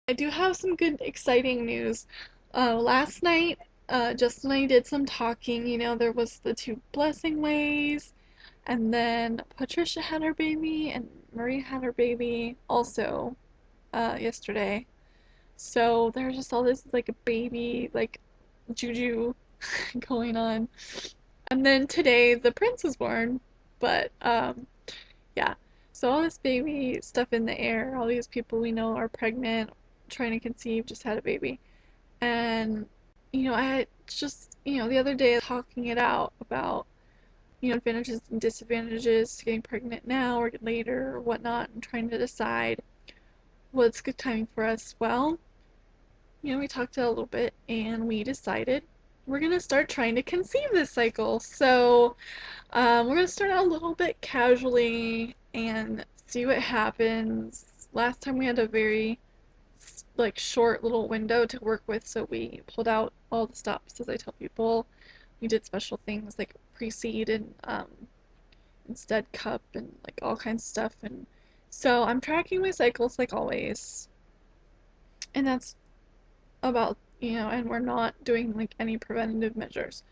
I do have some good, exciting news. Last night, Justin and I did some talking. There was the two blessing ways, and then Patricia had her baby, and Marie had her baby also yesterday. So there's just all this like a baby like juju going on. And then today the prince was born, but yeah. So all this baby stuff in the air, all these people we know are pregnant, trying to conceive, just had a baby. And I had just, the other day talking it out about, advantages and disadvantages to getting pregnant now or later or whatnot, and trying to decide what's good timing for us. Well, we talked a little bit and we decided we're gonna start trying to conceive this cycle. So we're gonna start out a little bit casually and see what happens. Last time we had a very like short little window to work with, so we pulled out all the stops, as I tell people. We did special things like pre-seed and instead cup and like all kinds of stuff. And so I'm tracking my cycles like always, and that's about, and we're not doing like any preventative measures.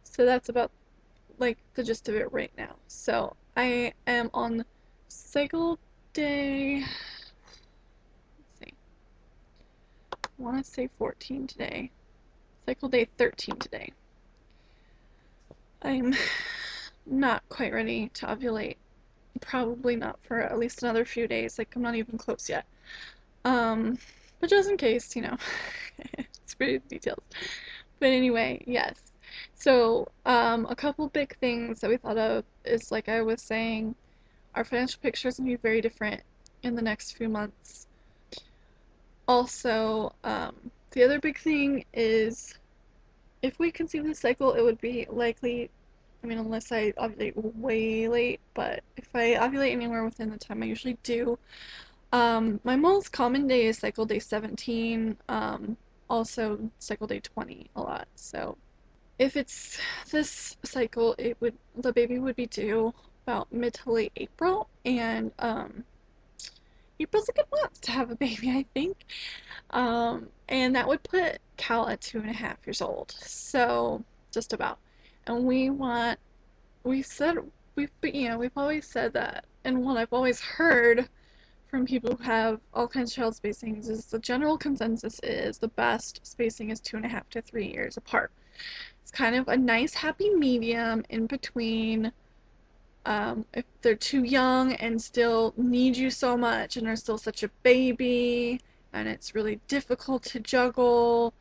So that's about like the gist of it right now. So I am on cycle day, let's see, I want to say 14 today. Cycle day 13 today. I'm not quite ready to ovulate. Probably not for at least another few days. Like I'm not even close yet. Um, but just in case, it's pretty detailed. But anyway, yes. So, a couple big things that we thought of is, like I was saying, our financial picture is going to be very different in the next few months. Also, the other big thing is if we conceive this cycle, it would be likely, I mean, unless I ovulate way late, but if I ovulate anywhere within the time I usually do, my most common day is cycle day 17, also cycle day 20 a lot. So if it's this cycle, the baby would be due about mid to late April, and April's a good month to have a baby, I think. And that would put Cal at 2.5 years old. So just about. And we said we've always said that, and what I've always heard from people who have all kinds of child spacings is the general consensus is the best spacing is 2.5 to 3 years apart. It's kind of a nice happy medium in between. If they're too young and still need you so much and are still such a baby and it's really difficult to juggle,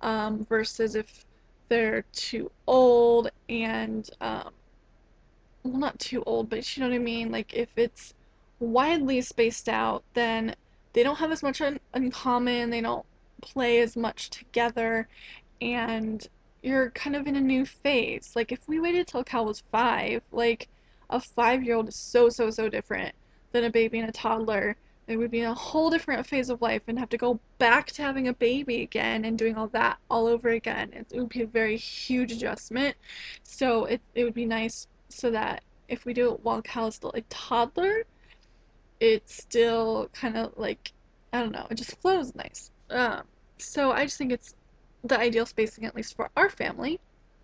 versus if they're too old and well, not too old, but you know what I mean? Like if it's widely spaced out, then they don't have as much in common, they don't play as much together, and you're kind of in a new phase. Like if we waited till Cal was 5, like a 5-year-old is so different than a baby and a toddler. They would be in a whole different phase of life and have to go back to having a baby again and doing all that all over again. It would be a very huge adjustment. So it would be nice so that if we do it while Cal is still a toddler, it's still kind of like, I don't know, it just flows nice. So I just think it's the ideal spacing, at least for our family.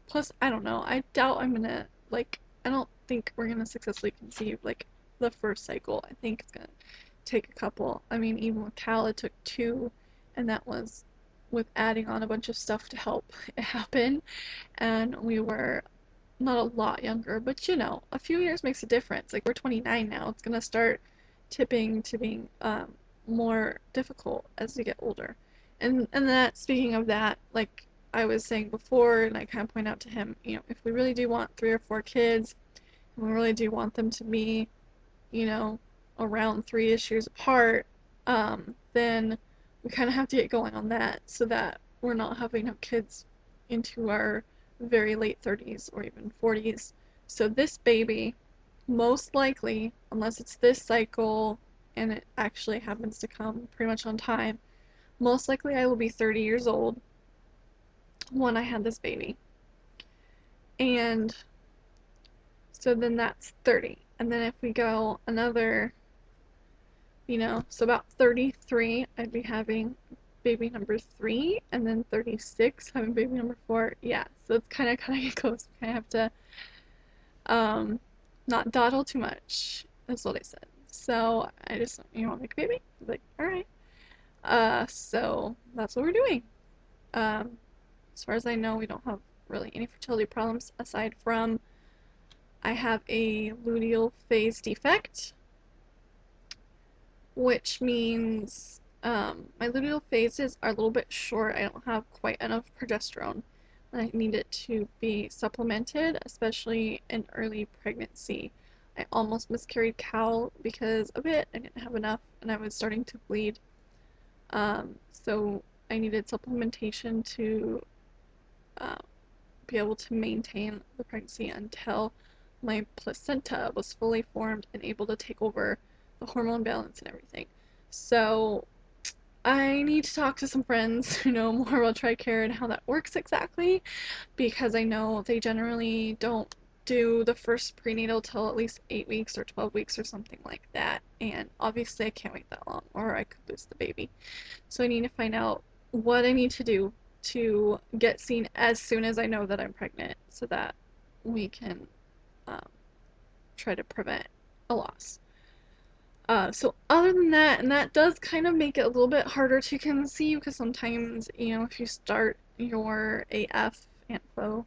Plus, I don't know, I doubt I'm gonna, like, I don't think we're gonna successfully conceive, like, the first cycle. I think it's gonna take a couple. I mean, even with Cal, it took 2, and that was with adding on a bunch of stuff to help it happen. And we were not a lot younger, but a few years makes a difference. Like, we're 29 now. It's gonna start tipping to being more difficult as we get older. And that, speaking of that, like I was saying before, and I kind of point out to him, if we really do want 3 or 4 kids, and we really do want them to be, you know, around 3-ish years apart, then we kind of have to get going on that so that we're not having kids into our very late 30s or even 40s. So this baby, most likely, unless it's this cycle and it actually happens to come pretty much on time, most likely I will be 30 years old when I had this baby. And so then that's 30. And then if we go another you know, so about 33, I'd be having baby number 3, and then 36, having baby number 4. Yeah, so it's kind of it goes. I have to um, not dawdle too much, is what I said. So I just, you want to make a baby? I was like, all right. So that's what we're doing. Um, as far as I know, we don't have really any fertility problems aside from I have a luteal phase defect, which means my luteal phases are a little bit short. I don't have quite enough progesterone. I need it to be supplemented, especially in early pregnancy. I almost miscarried Cal because of it. I didn't have enough, and I was starting to bleed. So I needed supplementation to uh, be able to maintain the pregnancy until my placenta was fully formed and able to take over the hormone balance and everything. So I need to talk to some friends who know more about TRICARE and how that works exactly, because I know they generally don't do the first prenatal till at least 8 weeks or 12 weeks or something like that. And obviously I can't wait that long or I could lose the baby. So I need to find out what I need to do to get seen as soon as I know that I'm pregnant so that we can um, try to prevent a loss. So other than that, and that does kind of make it a little bit harder to conceive because sometimes, you know, if you start your AF info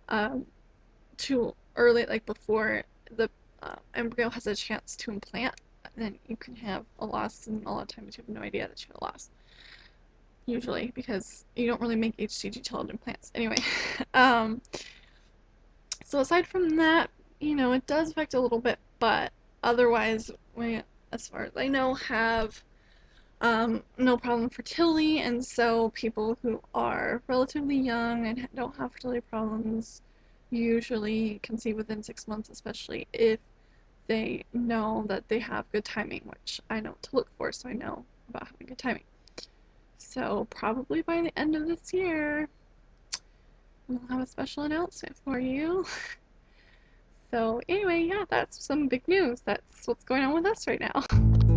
um, too early, like before the embryo has a chance to implant, then you can have a loss, and a lot of times you have no idea that you have a loss. Usually, because you don't really make HCG till it implants. Anyway, um, so aside from that, you know, it does affect a little bit, but otherwise, we, as far as I know, have no problem with fertility, and so people who are relatively young and don't have fertility problems usually conceive within 6 months, especially if they know that they have good timing, which I know to look for, so I know about having good timing. So probably by the end of this year, we'll have a special announcement for you. So anyway, yeah, that's some big news. That's what's going on with us right now.